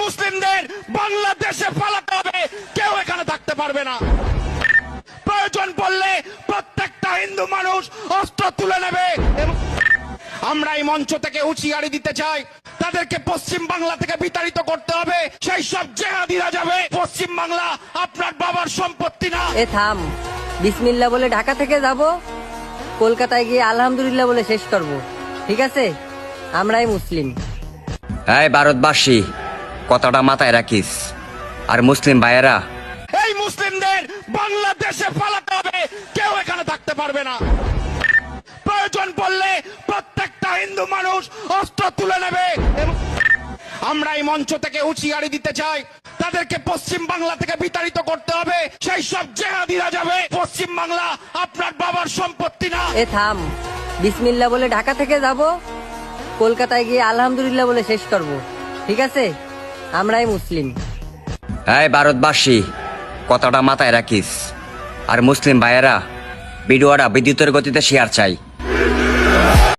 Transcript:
মুসলিমদের বাংলাদেশে পালাতে হবে, কেউ এখানে থাকতে পারবে না। প্রয়োজন পড়লে প্রত্যেকটা হিন্দু মানুষ অস্ত্র তুলে নেবে। আমরা এই মঞ্চ থেকে হুঁশিয়ারি দিতে চাই, তাদেরকে পশ্চিম বাংলা থেকে বিতাড়িত করতে হবে। সেই সব জেহাদিরা যাবে। পশ্চিম বাংলা আপনার বাবার সম্পত্তি না। এ থাম, বিসমিল্লাহ বলে ঢাকা থেকে যাব, কলকাতায় গিয়ে আলহামদুলিল্লাহ বলে শেষ করব। ঠিক আছে? আমরাই মুসলিম। এই ভারতবাসী, কথাটা মাথায় রাখিস। আর মুসলিম ভাইয়েরা, এই মুসলিমদের বাংলাদেশে পালাতে হবে, কেউ এখানে থাকতে পারবে না। প্রয়োজন পড়লে প্রত্যেকটা হিন্দু মানুষ অস্ত্র তুলে নেবে। আমরা এই মঞ্চ থেকে হুঁশিয়ারি দিতে চাই, তাদেরকে পশ্চিম বাংলা থেকে বিতাড়িত করতে হবে। সেই সব জেহাদিরা যাবে। পশ্চিম বাংলা আপনার বাবার সম্পত্তি না। এ থাম, বিসমিল্লাহ বলে ঢাকা থেকে যাব, কলকাতায় গিয়ে আলহামদুলিল্লাহ বলে শেষ করব। ঠিক আছে? আমরাই মুসলিম। এই ভারতবাসী, কথাটা মাথায় রাখিস। আর মুসলিম ভাইয়েরা, ভিডিওটা বিদ্যুতের গতিতে শেয়ার চাই।